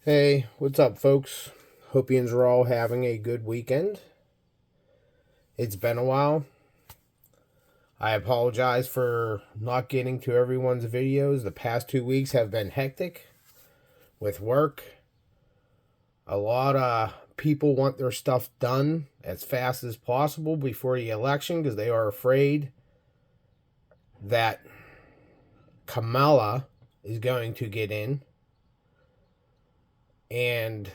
Hey, what's up, folks? Hope you are all having a good weekend. It's been a while. I apologize for not getting to everyone's videos. The past 2 weeks have been hectic with work. A lot of people want their stuff done as fast as possible before the election because they are afraid that Kamala is going to get in and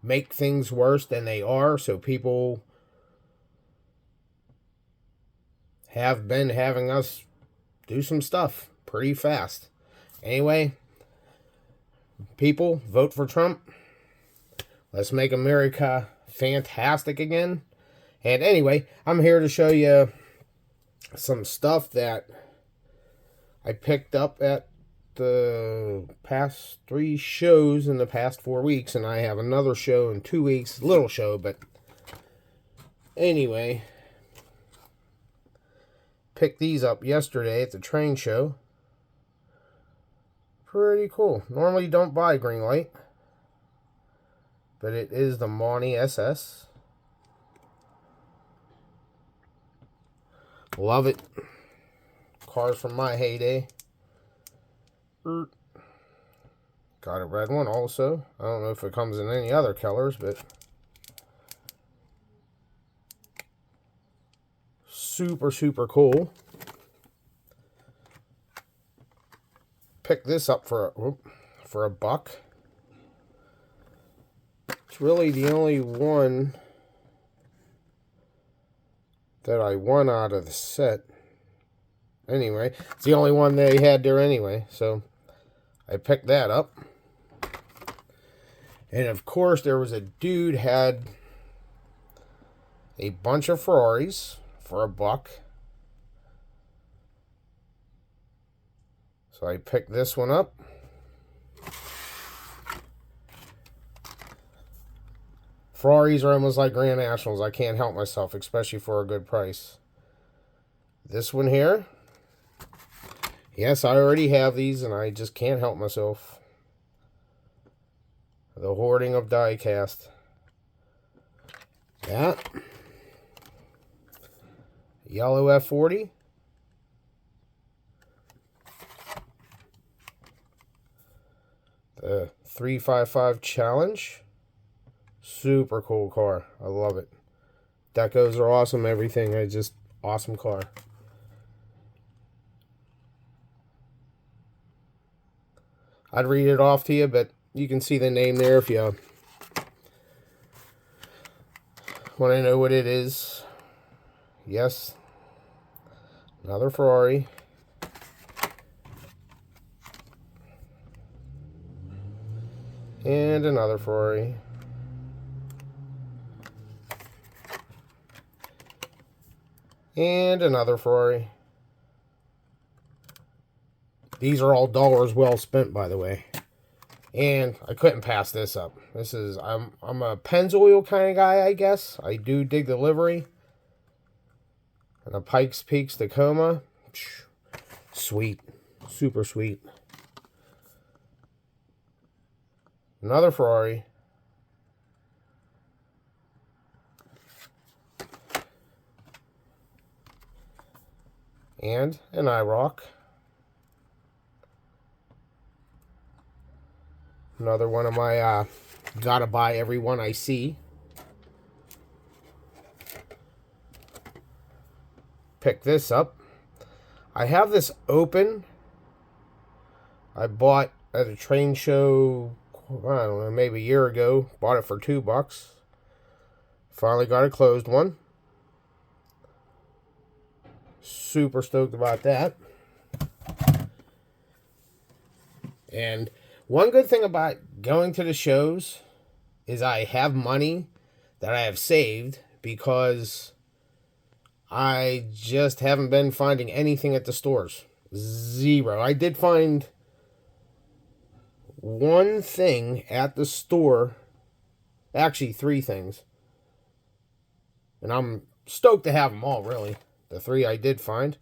make things worse than they are. So people have been having us do some stuff pretty fast. Anyway, people, vote for Trump. Let's make America fantastic again. And anyway, I'm here to show you some stuff that I picked up at the past 3 shows in the past 4 weeks, and I have another show in 2 weeks. Little show, but anyway, picked these up yesterday at the train show. Pretty cool. Normally don't buy green light, but it is the Monty SS. Love it. Cars from my heyday. Got a red one also. I don't know if it comes in any other colors, but super cool. Picked this up for a buck. It's really the only one that I won out of the set. Anyway, it's the only one they had there anyway, so I picked that up. And of course, there was a dude had a bunch of Ferraris for a buck. So I picked this one up. Ferraris are almost like Grand Nationals. I can't help myself, especially for a good price. This one here. Yes, I already have these, and I just can't help myself. The hoarding of Diecast. Yeah. Yellow F40. The 355 Challenge. Super cool car. I love it. Decos are awesome. Everything. Awesome car. I'd read it off to you, but you can see the name there if you want to know what it is. Yes. Another Ferrari. And another Ferrari. And another Ferrari. These are all dollars well spent, by the way. And I couldn't pass this up. This is, I'm a Pennzoil kind of guy, I guess. I do dig the livery. And a Pikes Peak Tacoma. Sweet. Super sweet. Another Ferrari. And an IROC. Another one of my gotta buy every one I see. Pick this up. I have this open. I bought at a train show, I don't know, maybe a year ago. Bought it for $2. Finally got a closed one. Super stoked about that. And one good thing about going to the shows is I have money that I have saved because I just haven't been finding anything at the stores. Zero. I did find one thing at the store. Actually, 3 things. And I'm stoked to have them all, really. The 3 I did find.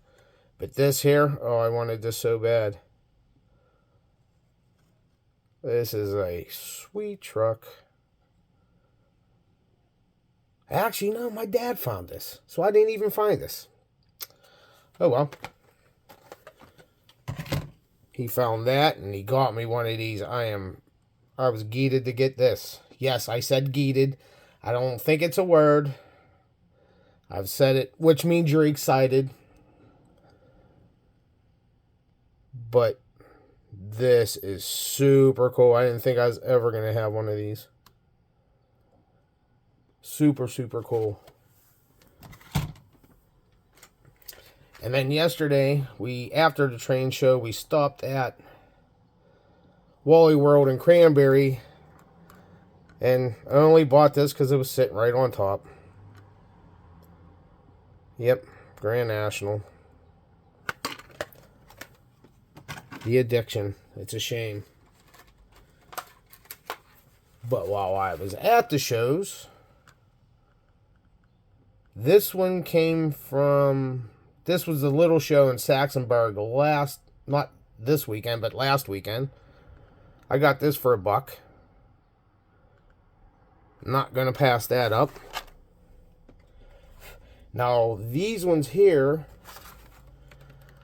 But this here, oh, I wanted this so bad. This is a sweet truck. Actually, no, my dad found this, so I didn't even find this. Oh well. He found that, and he got me one of these. I was geeted to get this. Yes, I said geeted. I don't think it's a word. I've said it, which means you're excited. But this is super cool. I didn't think I was ever going to have one of these. Super, super cool. And then yesterday, after the train show, we stopped at Wally World in Cranberry. And I only bought this because it was sitting right on top. Yep, Grand National. The addiction. It's a shame. But while I was at the shows, this one came from... This was a little show in Saxonburg not this weekend, but last weekend. I got this for $1. Not going to pass that up. Now, these ones here,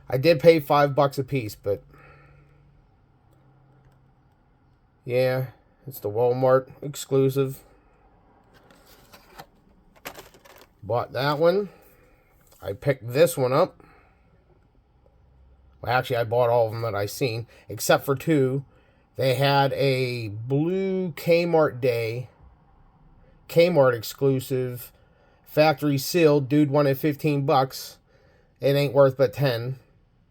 I did pay $5 a piece, but yeah, it's the Walmart exclusive. Bought that one. I picked this one up. Well, actually, I bought all of them that I seen, except for two. They had a blue Kmart day, Kmart exclusive, factory sealed. Dude wanted $15. It ain't worth but 10.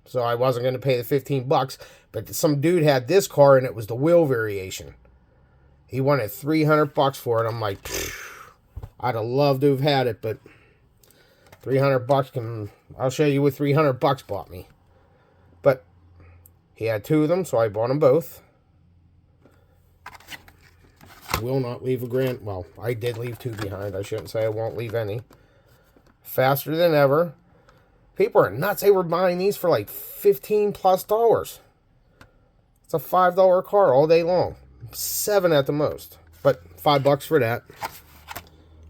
So I wasn't going to pay the $15. But some dude had this car and it was the wheel variation. He wanted $300 for it. I'm like, I'd have loved to have had it, but $300 I'll show you what $300 bought me. But he had two of them, so I bought them both. Will not leave a grand... Well, I did leave two behind. I shouldn't say I won't leave any. Faster than ever. People are nuts. They were buying these for like $15+. It's a $5 car all day long. $7 at the most. But $5 for that.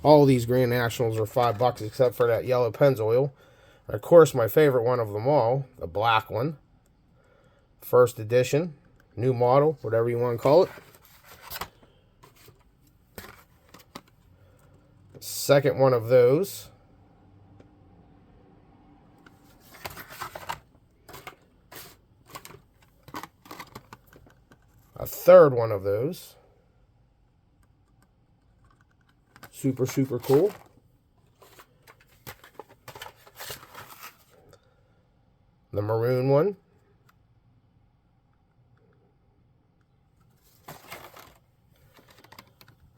All these Grand Nationals are $5 except for that yellow Pennzoil. And of course, my favorite one of them all, the black one. First edition. New model, whatever you want to call it. Second one of those. A third one of those. Super, super cool. The maroon one.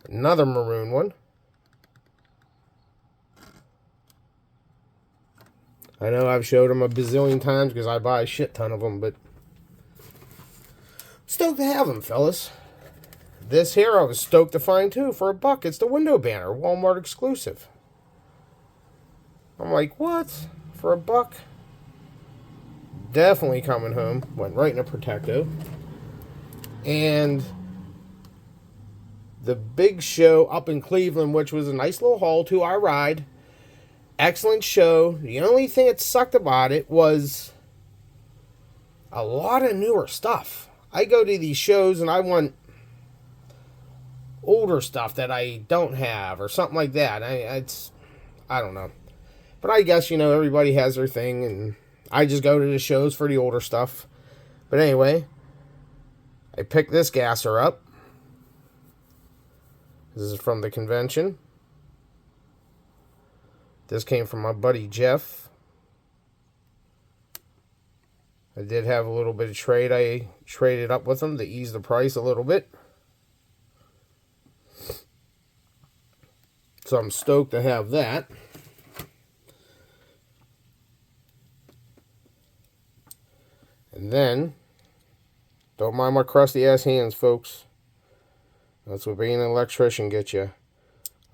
Another maroon one. I know I've showed them a bazillion times because I buy a shit ton of them, but stoked to have them, fellas. This here I was stoked to find too for $1. It's the window banner, Walmart exclusive. I'm like, what? For $1? Definitely coming home. Went right in a Protecto. And the big show up in Cleveland, which was a nice little haul to our ride. Excellent show. The only thing that sucked about it was a lot of newer stuff. I go to these shows and I want older stuff that I don't have or something like that. I don't know. But I guess, everybody has their thing and I just go to the shows for the older stuff. But anyway, I picked this gasser up. This is from the convention. This came from my buddy Jeff. I did have a little bit of trade. I traded up with him to ease the price a little bit. So I'm stoked to have that. And then, don't mind my crusty ass hands, folks. That's what being an electrician gets you.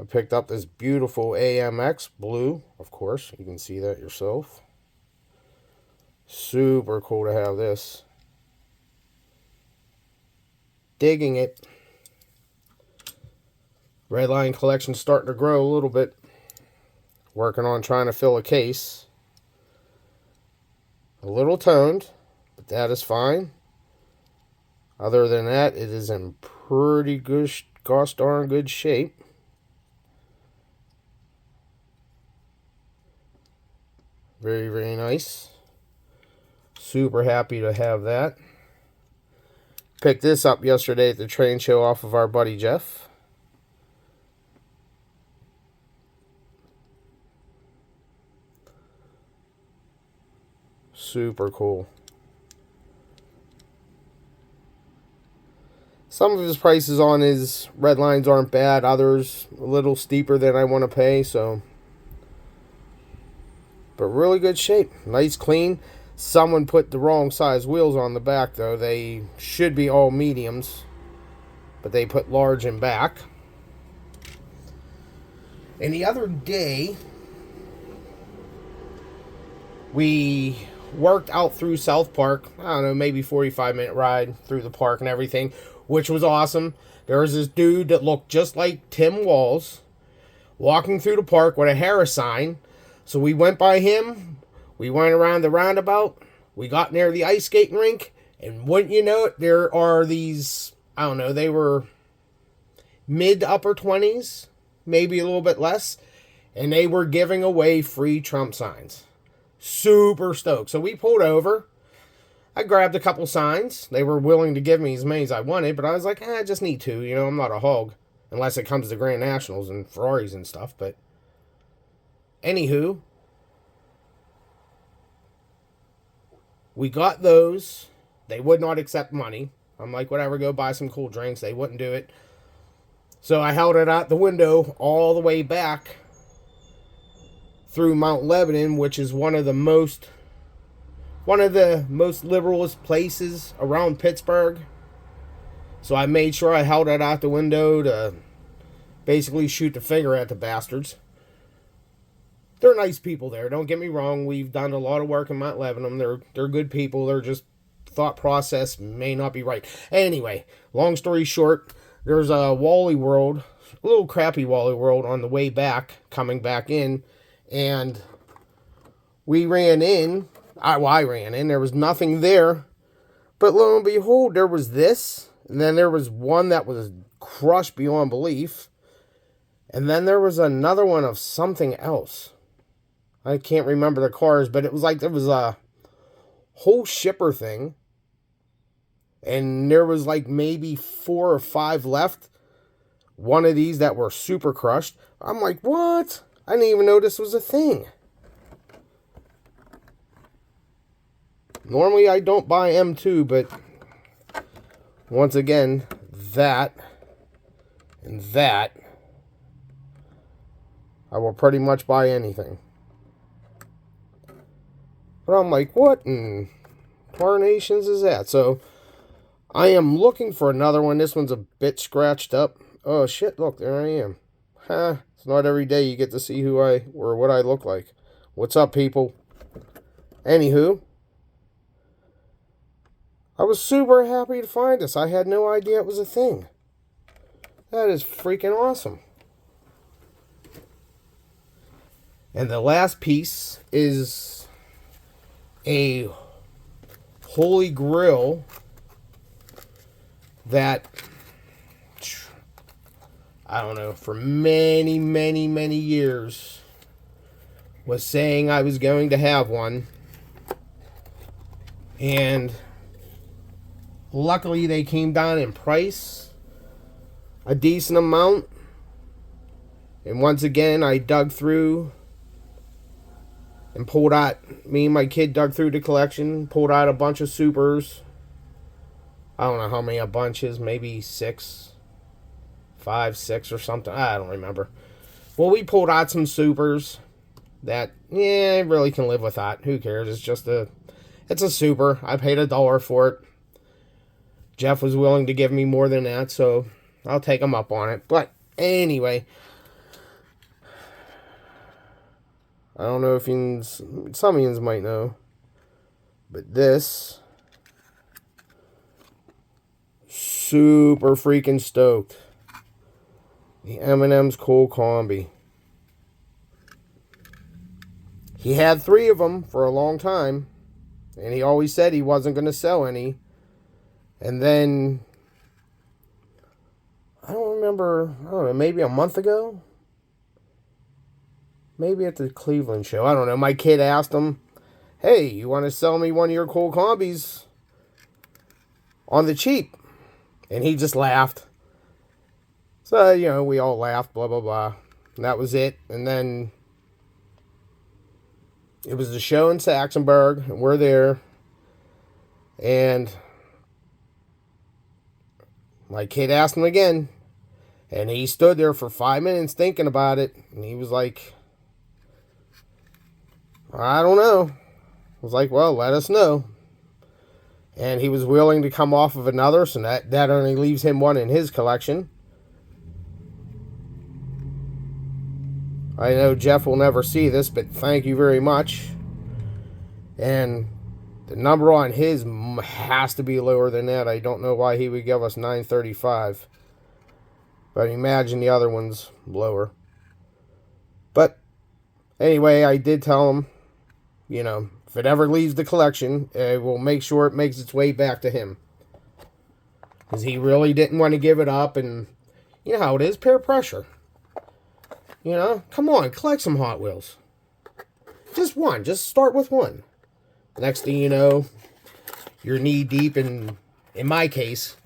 I picked up this beautiful AMX blue, of course. You can see that yourself. Super cool to have this. digging it. Red line collection's starting to grow a little bit. Working on trying to fill a case. A little toned, but that is fine. Other than that, it is in pretty good, gosh darn good shape. Very, very nice. Super happy to have that. Picked this up yesterday at the train show off of our buddy Jeff. Super cool. Some of his prices on his red lines aren't bad. Others a little steeper than I want to pay. So, but really good shape. Nice, clean. Someone put the wrong size wheels on the back, though. They should be all mediums, but they put large in back. And the other day, we worked out through South Park. I don't know, maybe 45-minute ride through the park and everything, which was awesome. There was this dude that looked just like Tim Walls walking through the park with a Harris sign. So we went by him. We went around the roundabout. We got near the ice skating rink. And wouldn't you know it, there are these, I don't know, they were mid to upper 20s, maybe a little bit less. And they were giving away free Trump signs. Super stoked. So we pulled over. I grabbed a couple signs. They were willing to give me as many as I wanted, but I was like, I just need two. You know, I'm not a hog. Unless it comes to Grand Nationals and Ferraris and stuff. But anywho, we got those. They would not accept money. I'm like, whatever, go buy some cool drinks. They wouldn't do it. So I held it out the window all the way back through Mount Lebanon, which is one of the most liberalist places around Pittsburgh. So I made sure I held it out the window to basically shoot the finger at the bastards. They're nice people there, don't get me wrong. We've done a lot of work in Mount Lebanon. They're good people. They're just thought process may not be right. Anyway, long story short, there's a Wally World, a little crappy Wally World on the way back, coming back in. And we ran in. I ran in. There was nothing there. But lo and behold, there was this. And then there was one that was crushed beyond belief. And then there was another one of something else. I can't remember the cars, but it was like there was a whole shipper thing. And there was like maybe 4 or 5 left. One of these that were super crushed. I'm like, what? I didn't even know this was a thing. Normally I don't buy M2, but once again, that and that, I will pretty much buy anything. But I'm like, what in tarnations is that? So I am looking for another one. This one's a bit scratched up. Oh shit, look, there I am. It's not every day you get to see who I, or what I look like. What's up, people? Anywho, I was super happy to find this. I had no idea it was a thing. That is freaking awesome. And the last piece is a Holy Grail that, I don't know, for many, many, many years was saying I was going to have one. And luckily they came down in price a decent amount. And once again, I dug through and pulled out, me and my kid dug through the collection, pulled out a bunch of supers. I don't know how many a bunch is, maybe 6, 5, 6 or something. I don't remember. Well, we pulled out some supers that, yeah, I really can live with that. Who cares? It's a super. I paid $1 for it. Jeff was willing to give me more than that, so I'll take him up on it. But anyway, I don't know if some of you might know, but this super freaking stoked. The M&M's Cool Combi. He had 3 of them for a long time, and he always said he wasn't going to sell any. And then, I don't know, maybe a month ago? Maybe at the Cleveland show. I don't know. My kid asked him, hey, you want to sell me one of your Cool Combis on the cheap? And he just laughed. So, we all laughed, blah, blah, blah. And that was it. And then it was the show in Saxonburg, and we're there. And my kid asked him again. And he stood there for 5 minutes thinking about it. And he was like, I don't know. I was like, well, let us know. And he was willing to come off of another, so that only leaves him one in his collection. I know Jeff will never see this, but thank you very much. And the number on his has to be lower than that. I don't know why he would give us $9.35. But imagine the other one's lower. But anyway, I did tell him, if it ever leaves the collection, we'll make sure it makes its way back to him. Because he really didn't want to give it up, and you know how it is, peer pressure. Come on, collect some Hot Wheels. Just one, just start with one. Next thing you know, you're knee deep in my case,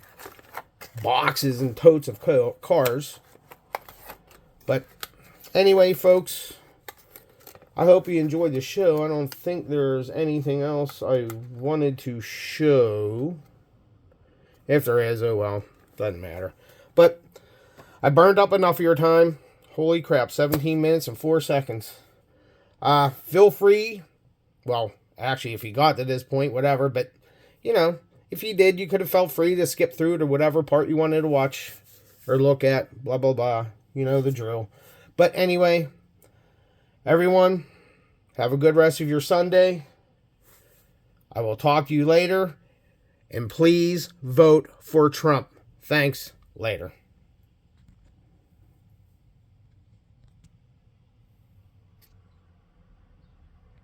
boxes and totes of cars. But anyway, folks, I hope you enjoyed the show. I don't think there's anything else I wanted to show. If there is, oh well, doesn't matter. But I burned up enough of your time. Holy crap, 17 minutes and 4 seconds. Feel free, well, actually, if you got to this point, whatever, but, if you did, you could have felt free to skip through to whatever part you wanted to watch or look at, blah, blah, blah. You know the drill. But anyway, everyone, have a good rest of your Sunday. I will talk to you later. And please vote for Trump. Thanks. Later.